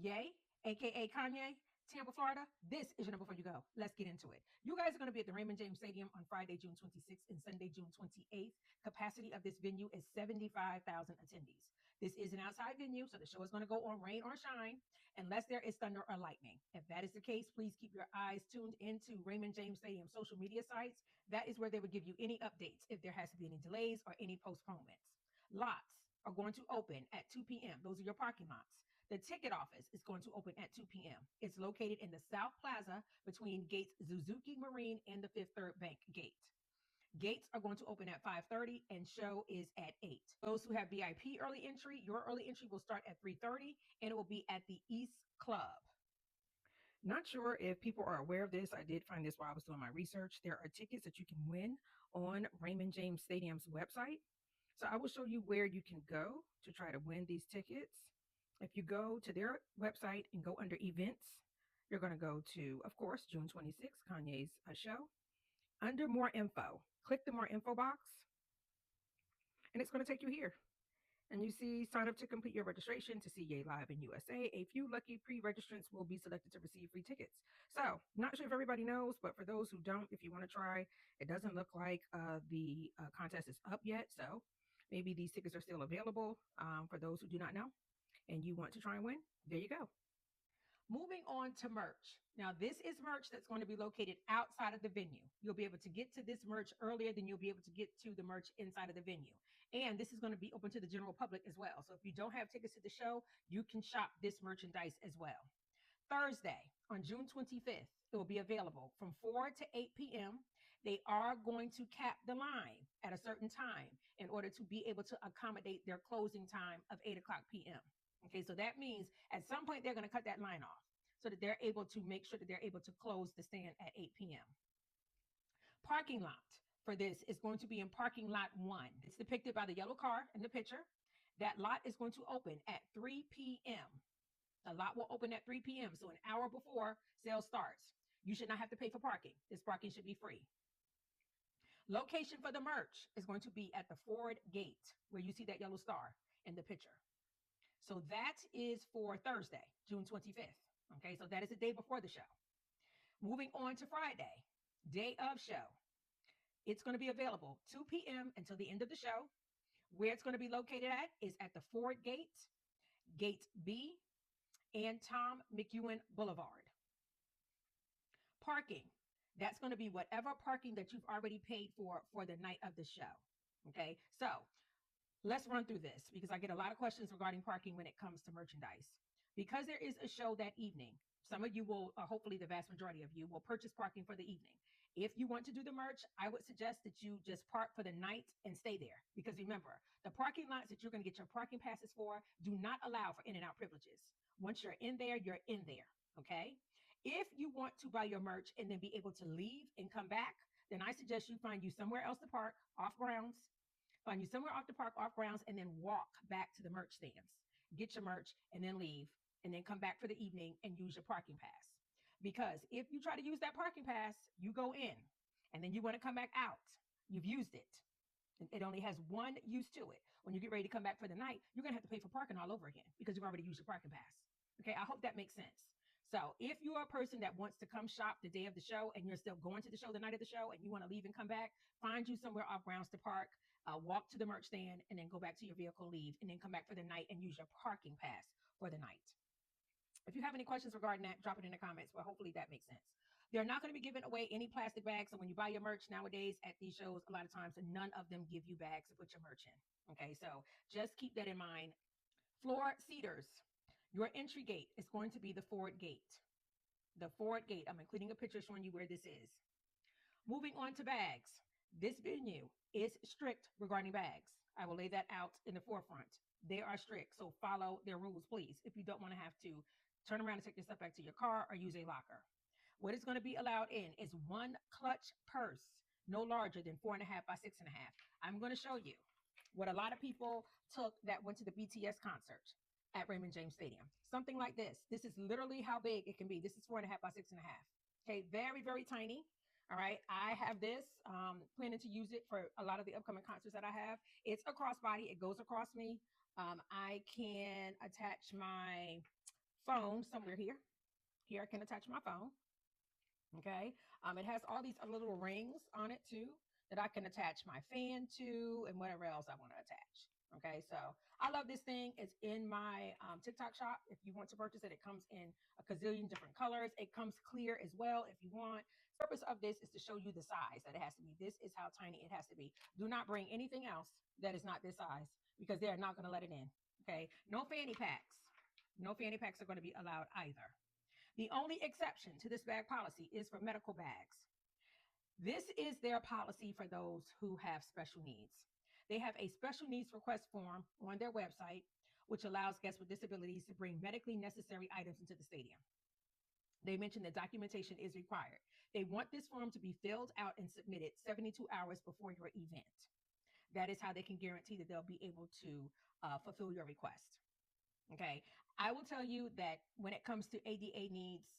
Ye, aka Kanye, Tampa, Florida, this is your number 4 You Go. Let's get into it. You guys are going to be at the Raymond James Stadium on Friday, June 26th and Sunday, June 28th. Capacity of this venue is 75,000 attendees. This is an outside venue, so the show is going to go on rain or shine unless there is thunder or lightning. If that is the case, please keep your eyes tuned into Raymond James Stadium social media sites. That is where they would give you any updates if there has to be any delays or any postponements. Lots are going to open at 2 p.m. Those are your parking lots. The ticket office is going to open at 2 p.m. It's located in the South Plaza between gates Suzuki Marine and the Fifth Third Bank gate. Gates are going to open at 5:30 and show is at 8. Those who have VIP early entry, your early entry will start at 3:30 and it will be at the East Club. Not sure if people are aware of this. I did find this while I was doing my research. There are tickets that you can win on Raymond James Stadium's website. So I will show you where you can go to try to win these tickets. If you go to their website and go under events, you're going to go to, of course, June 26th, Kanye's show. Under more info, click the more info box, and it's going to take you here. And you see, sign up to complete your registration to see Ye live in USA. A few lucky pre-registrants will be selected to receive free tickets. So, not sure if everybody knows, but for those who don't, if you want to try, it doesn't look like the contest is up yet. So, maybe these tickets are still available for those who do not know and you want to try and win. There you go. Moving on to merch. Now, this is merch that's going to be located outside of the venue. You'll be able to get to this merch earlier than you'll be able to get to the merch inside of the venue. And this is going to be open to the general public as well. So if you don't have tickets to the show, you can shop this merchandise as well. Thursday, on June 25th, it will be available from 4 to 8 p.m. They are going to cap the line at a certain time in order to be able to accommodate their closing time of 8 o'clock p.m. Okay, so that means at some point they're going to cut that line off so that they're able to make sure that they're able to close the stand at 8 p.m. Parking lot for this is going to be in parking lot 1. It's depicted by the yellow car in the picture. That lot is going to open at 3 p.m. The lot will open at 3 p.m. So an hour before sale starts. You should not have to pay for parking. This parking should be free. Location for the merch is going to be at the Ford Gate, where you see that yellow star in the picture. So that is for Thursday, June 25th. Okay, so that is the day before the show. Moving on to Friday, day of show. It's going to be available 2 p.m. until the end of the show. Where it's going to be located at is at the Ford Gate, Gate B, and Tom McEwen Boulevard. Parking. That's going to be whatever parking that you've already paid for the night of the show. Okay, so let's run through this because I get a lot of questions regarding parking when it comes to merchandise. Because there is a show that evening, some of you will, hopefully the vast majority of you, will purchase parking for the evening. If you want to do the merch, I would suggest that you just park for the night and stay there. Because remember, the parking lots that you're going to get your parking passes for do not allow for in and out privileges. Once you're in there, you're in there. Okay? If you want to buy your merch and then be able to leave and come back, then I suggest you find you somewhere else to park off grounds. Find you somewhere off the park, off grounds, and then walk back to the merch stands. Get your merch and then leave, and then come back for the evening and use your parking pass. Because if you try to use that parking pass, you go in, and then you want to come back out. You've used it. It only has one use to it. When you get ready to come back for the night, you're going to have to pay for parking all over again because you've already used your parking pass. Okay, I hope that makes sense. So if you are a person that wants to come shop the day of the show and you're still going to the show the night of the show and you want to leave and come back, find you somewhere off grounds to park, walk to the merch stand, and then go back to your vehicle, leave, and then come back for the night and use your parking pass for the night. If you have any questions regarding that, drop it in the comments. Well, hopefully that makes sense. They're not going to be giving away any plastic bags. So when you buy your merch nowadays at these shows, a lot of times none of them give you bags to put your merch in. Okay, so just keep that in mind. Floor seaters. Your entry gate is going to be the Ford Gate. The Ford Gate. I'm including a picture showing you where this is. Moving on to bags. This venue is strict regarding bags. I will lay that out in the forefront. They are strict, so follow their rules, please, if you don't want to have to turn around and take your stuff back to your car or use a locker. What is going to be allowed in is one clutch purse, no larger than 4.5 by 6.5. I'm going to show you what a lot of people took that went to the BTS concert at Raymond James Stadium. Something like this. This is literally how big it can be. This is 4.5 by 6.5. Okay, very, very tiny. All right, I have this, planning to use it for a lot of the upcoming concerts that I have. It's a crossbody. It goes across me. I can attach my phone somewhere here. Here I can attach my phone. Okay. It has all these little rings on it too that I can attach my fan to and whatever else I want to attach. Okay. So I love this thing. It's in my TikTok shop. If you want to purchase it, it comes in a gazillion different colors. It comes clear as well if you want. The purpose of this is to show you the size that it has to be. This is how tiny it has to be. Do not bring anything else that is not this size because they're not going to let it in. Okay. No fanny packs. No fanny packs are going to be allowed either. The only exception to this bag policy is for medical bags. This is their policy for those who have special needs. They have a special needs request form on their website, which allows guests with disabilities to bring medically necessary items into the stadium. They mentioned that documentation is required. They want this form to be filled out and submitted 72 hours before your event. That is how they can guarantee that they'll be able to fulfill your request. Okay. I will tell you that when it comes to ADA needs,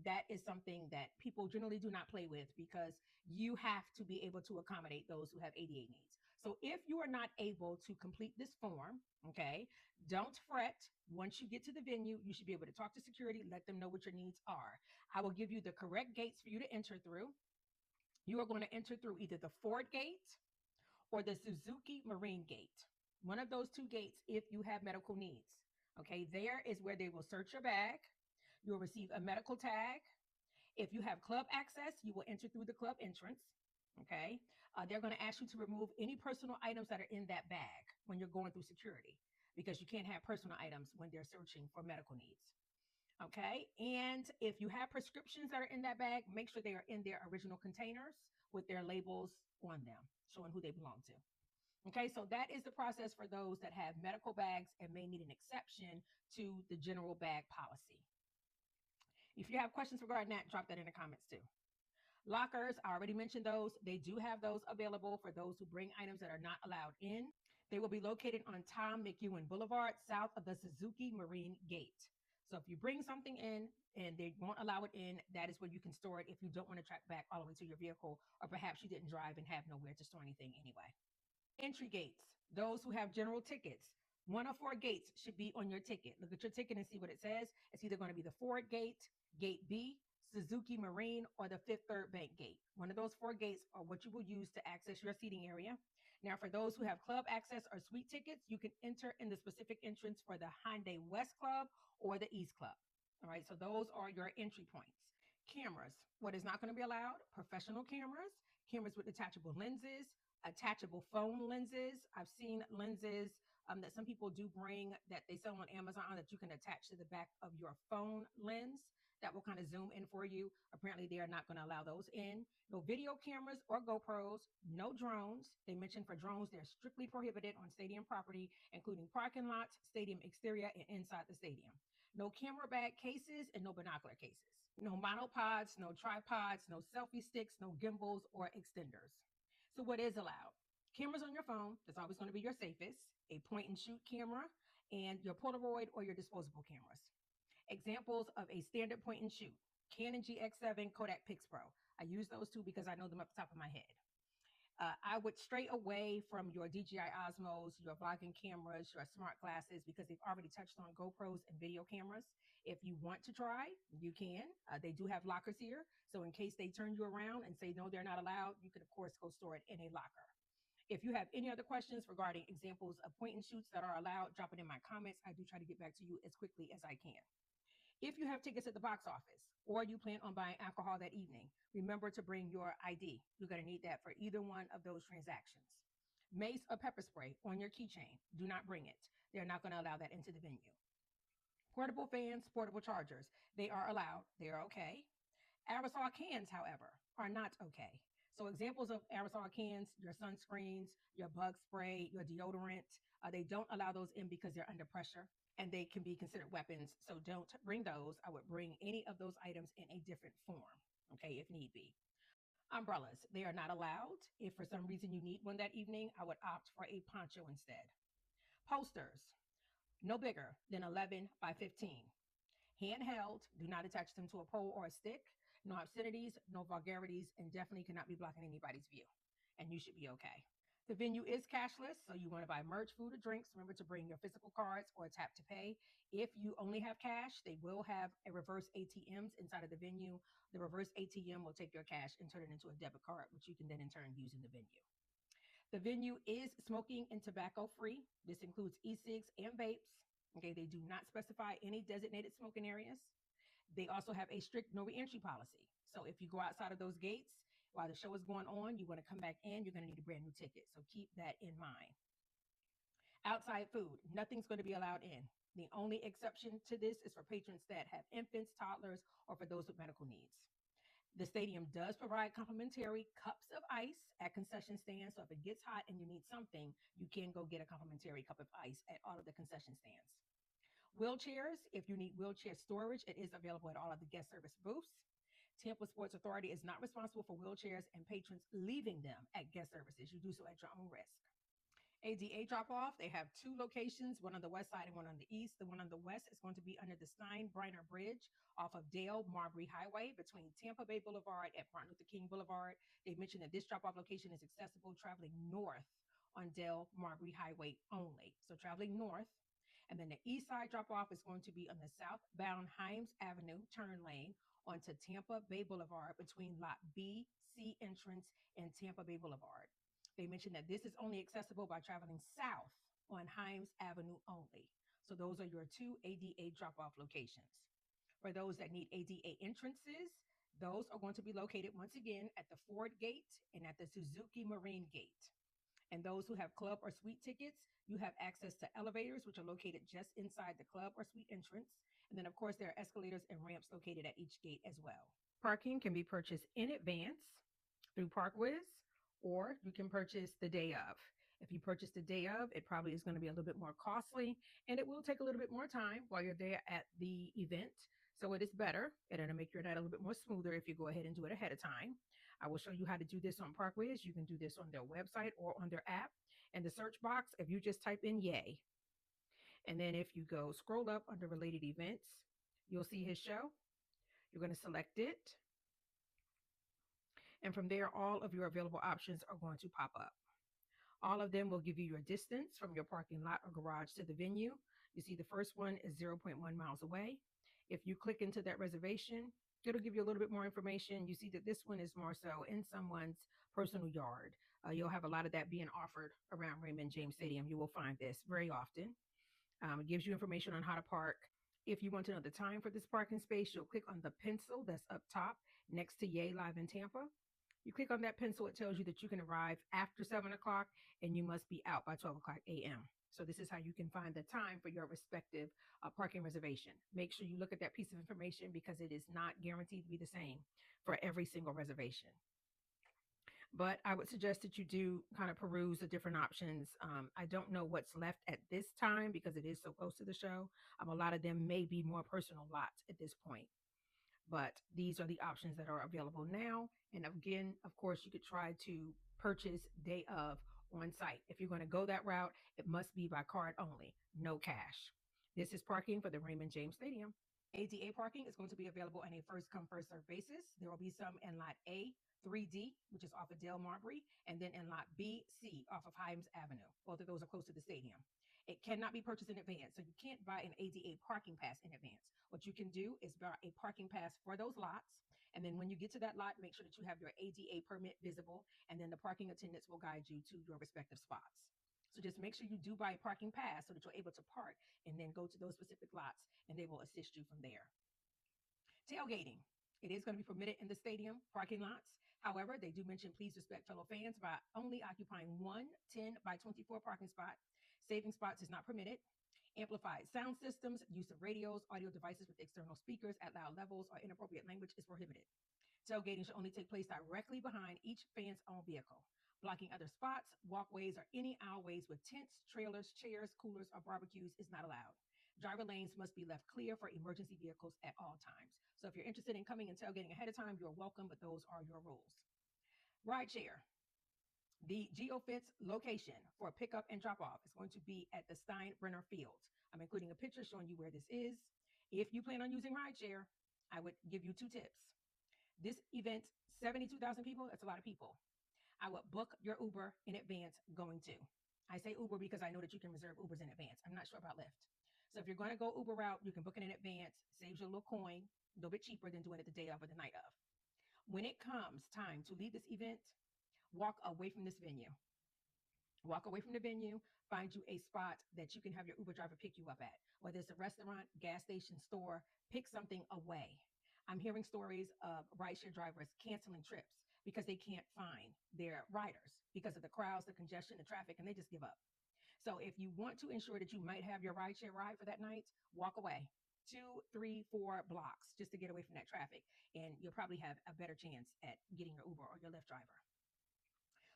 that is something that people generally do not play with because you have to be able to accommodate those who have ADA needs. So if you are not able to complete this form, okay, don't fret. Once you get to the venue, you should be able to talk to security, let them know what your needs are. I will give you the correct gates for you to enter through. You are going to enter through either the Ford gate or the Suzuki Marine gate. One of those two gates if you have medical needs. Okay, there is where they will search your bag. You'll receive a medical tag. If you have club access, you will enter through the club entrance. Okay, they're going to ask you to remove any personal items that are in that bag when you're going through security because you can't have personal items when they're searching for medical needs. Okay, and if you have prescriptions that are in that bag, make sure they are in their original containers with their labels on them, showing who they belong to. Okay, so that is the process for those that have medical bags and may need an exception to the general bag policy. If you have questions regarding that, drop that in the comments too. Lockers, I already mentioned those. They do have those available for those who bring items that are not allowed in. They will be located on Tom McEwen Boulevard, south of the Suzuki Marine Gate. So if you bring something in and they won't allow it in, that is where you can store it if you don't want to track back all the way to your vehicle, or perhaps you didn't drive and have nowhere to store anything anyway. Entry gates, those who have general tickets. One of four gates should be on your ticket. Look at your ticket and see what it says. It's either going to be the Ford gate, Gate B, Suzuki Marine, or the Fifth Third Bank gate. One of those four gates are what you will use to access your seating area. Now, for those who have club access or suite tickets, you can enter in the specific entrance for the Hyundai West Club or the East Club. All right, so those are your entry points. Cameras, what is not going to be allowed? Professional cameras, cameras with detachable lenses, attachable phone lenses. I've seen lenses that some people do bring that they sell on Amazon that you can attach to the back of your phone lens that will kind of zoom in for you. Apparently, they are not going to allow those in. No video cameras or GoPros, no drones. They mentioned for drones, they're strictly prohibited on stadium property, including parking lots, stadium exterior, and inside the stadium. No camera bag cases and no binocular cases. No monopods, no tripods, no selfie sticks, no gimbals or extenders. So what is allowed? Cameras on your phone, that's always going to be your safest, a point and shoot camera, and your Polaroid or your disposable cameras. Examples of a standard point and shoot: Canon GX7, Kodak Pixpro. I use those two because I know them up the top of my head. I would stray away from your DJI Osmos, your vlogging cameras, your smart glasses, because they've already touched on GoPros and video cameras. If you want to try, you can. They do have lockers here. So in case they turn you around and say, no, they're not allowed, you can, of course, go store it in a locker. If you have any other questions regarding examples of point and shoots that are allowed, drop it in my comments. I do try to get back to you as quickly as I can. If you have tickets at the box office or you plan on buying alcohol that evening, remember to bring your ID. You're going to need that for either one of those transactions. Mace or pepper spray on your keychain. Do not bring it. They're not going to allow that into the venue. Portable fans, portable chargers. They are allowed. They're okay. Aerosol cans, however, are not okay. So examples of aerosol cans, your sunscreens, your bug spray, your deodorant, they don't allow those in because they're under pressure and they can be considered weapons. So don't bring those. I would bring any of those items in a different form, okay, if need be. Umbrellas, they are not allowed. If for some reason you need one that evening, I would opt for a poncho instead. Posters, no bigger than 11 by 15. Handheld, do not attach them to a pole or a stick. No obscenities, no vulgarities, and definitely cannot be blocking anybody's view. And you should be okay. The venue is cashless, so you want to buy merch, food, or drinks. Remember to bring your physical cards or a tap to pay. If you only have cash, they will have a reverse ATMs inside of the venue. The reverse ATM will take your cash and turn it into a debit card, which you can then in turn use in the venue. The venue is smoking and tobacco free. This includes e-cigs and vapes. Okay, they do not specify any designated smoking areas. They also have a strict no reentry policy. So if you go outside of those gates while the show is going on, you want to come back in, you're going to need a brand new ticket. So keep that in mind. Outside food, nothing's going to be allowed in. The only exception to this is for patrons that have infants, toddlers, or for those with medical needs. The stadium does provide complimentary cups of ice at concession stands. So if it gets hot and you need something, you can go get a complimentary cup of ice at all of the concession stands. Wheelchairs, if you need wheelchair storage, it is available at all of the guest service booths. Tampa Sports Authority is not responsible for wheelchairs and patrons leaving them at guest services. You do so at your own risk. ADA drop off, they have two locations, one on the west side and one on the east. The one on the west is going to be under the Stein-Briner Bridge off of Dale Marbury Highway between Tampa Bay Boulevard at Martin Luther King Boulevard. They mentioned that this drop off location is accessible traveling north on Dale Marbury Highway only. So traveling north. And then the east side drop off is going to be on the southbound Himes Avenue turn lane onto Tampa Bay Boulevard between Lot B, C entrance, and Tampa Bay Boulevard. They mentioned that this is only accessible by traveling south on Himes Avenue only. So those are your two ADA drop-off locations. For those that need ADA entrances, those are going to be located once again at the Ford Gate and at the Suzuki Marine Gate. And those who have club or suite tickets, you have access to elevators, which are located just inside the club or suite entrance. And then, of course, there are escalators and ramps located at each gate as well. Parking can be purchased in advance through ParkWiz, or you can purchase the day of. If you purchase the day of, it probably is going to be a little bit more costly, and it will take a little bit more time while you're there at the event. So it is better, and it'll make your night a little bit more smoother if you go ahead and do it ahead of time. I will show you how to do this on ParkWiz. You can do this on their website or on their app. In the search box, if you just type in Yay, and then if you go scroll up under related events, you'll see his show. You're going to select it. And from there, all of your available options are going to pop up. All of them will give you your distance from your parking lot or garage to the venue. You see the first one is 0.1 miles away. If you click into that reservation, it'll give you a little bit more information. You see that this one is more so in someone's personal yard. You'll have a lot of that being offered around Raymond James Stadium. You will find this very often. It gives you information on how to park. If you want to know the time for this parking space, you'll click on the pencil that's up top next to Yay Live in Tampa. You click on that pencil, it tells you that you can arrive after 7 o'clock and you must be out by 12 o'clock a.m. So this is how you can find the time for your respective parking reservation. Make sure you look at that piece of information because it is not guaranteed to be the same for every single reservation. But I would suggest that you do kind of peruse the different options. I don't know what's left at this time because it is so close to the show. A lot of them may be more personal lots at this point. But these are the options that are available now. And again, of course, you could try to purchase day of on site. If you're going to go that route, it must be by card only, no cash. This is parking for the Raymond James Stadium. ADA parking is going to be available on a first come, first served basis. There will be some in lot A, 3D, which is off of Dale Marbury, and then in lot B, C, off of Himes Avenue. Both of those are close to the stadium. It cannot be purchased in advance, so you can't buy an ADA parking pass in advance. What you can do is buy a parking pass for those lots, and then when you get to that lot, make sure that you have your ADA permit visible, and then the parking attendants will guide you to your respective spots. So just make sure you do buy a parking pass so that you're able to park and then go to those specific lots, and they will assist you from there. Tailgating. It is going to be permitted in the stadium parking lots. However, they do mention please respect fellow fans by only occupying one 10 by 24 parking spot. Saving spots is not permitted. Amplified sound systems, use of radios, audio devices with external speakers at loud levels, or inappropriate language is prohibited. Tailgating should only take place directly behind each fan's own vehicle. Blocking other spots, walkways, or any aisleways with tents, trailers, chairs, coolers, or barbecues is not allowed. Driver lanes must be left clear for emergency vehicles at all times. So if you're interested in coming and tailgating ahead of time, you're welcome, but those are your rules. Rideshare. The GeoFence location for pickup and drop off is going to be at the Stein-Brenner Field. I'm including a picture showing you where this is. If you plan on using rideshare, I would give you two tips. This event, 72,000 people, that's a lot of people. I would book your Uber in advance going to. I say Uber because I know that you can reserve Ubers in advance. I'm not sure about Lyft. So if you're going to go Uber route, you can book it in advance, saves you a little coin, a little bit cheaper than doing it the day of or the night of. When it comes time to leave this event, walk away from this venue. Walk away from the venue, find you a spot that you can have your Uber driver pick you up at, whether it's a restaurant, gas station, store, pick something away. I'm hearing stories of rideshare drivers canceling trips because they can't find their riders because of the crowds, the congestion, the traffic, and they just give up. So if you want to ensure that you might have your rideshare ride for that night, walk away 2, 3, 4 blocks just to get away from that traffic. And you'll probably have a better chance at getting your Uber or your Lyft driver.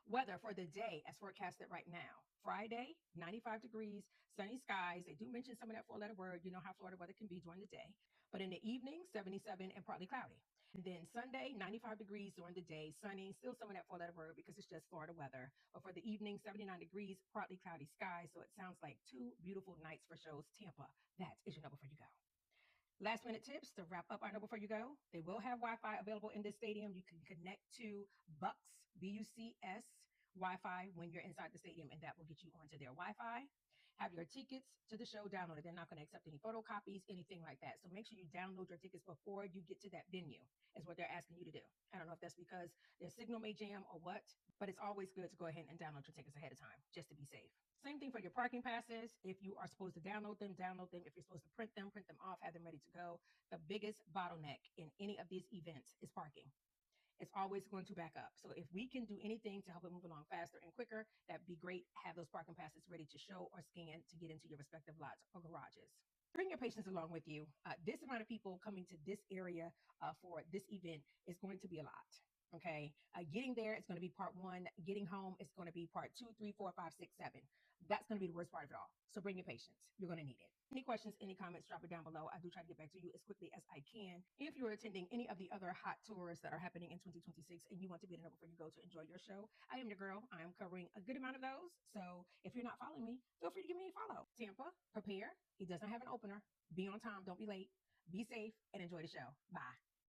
Weather for the day as forecasted right now. Friday, 95 degrees, sunny skies. They do mention some of that four-letter word. You know how Florida weather can be during the day. But in the evening, 77 and partly cloudy. And then Sunday, 95 degrees during the day, sunny, still some of that four-letter word because it's just Florida weather. But for the evening, 79 degrees, partly cloudy skies. So it sounds like 2 beautiful nights for shows. Tampa, that is your number for you go. Last minute tips to wrap up our Know Before You Go. They will have Wi-Fi available in this stadium. You can connect to Bucks, BUCS Wi-Fi when you're inside the stadium, and that will get you onto their Wi-Fi. Have your tickets to the show downloaded. They're not going to accept any photocopies, anything like that. So make sure you download your tickets before you get to that venue, is what they're asking you to do. I don't know if that's because their signal may jam or what, but it's always good to go ahead and download your tickets ahead of time just to be safe. Same thing for your parking passes. If you are supposed to download them, download them. If you're supposed to print them off, have them ready to go. The biggest bottleneck in any of these events is parking. It's always going to back up. So if we can do anything to help it move along faster and quicker, that'd be great. Have those parking passes ready to show or scan to get into your respective lots or garages. Bring your patients along with you. This amount of people coming to this area for this event is going to be a lot. Okay. Getting there is going to be part one. Getting home is going to be part 2, 3, 4, 5, 6, 7. That's going to be the worst part of it all. So bring your patients. You're going to need it. Any questions, any comments, drop it down below. I do try to get back to you as quickly as I can. If you're attending any of the other hot tours that are happening in 2026 and you want to be the number before you go to enjoy your show, I am your girl. I am covering a good amount of those. So if you're not following me, feel free to give me a follow. Tampa, prepare. He does not have an opener. Be on time. Don't be late. Be safe and enjoy the show. Bye.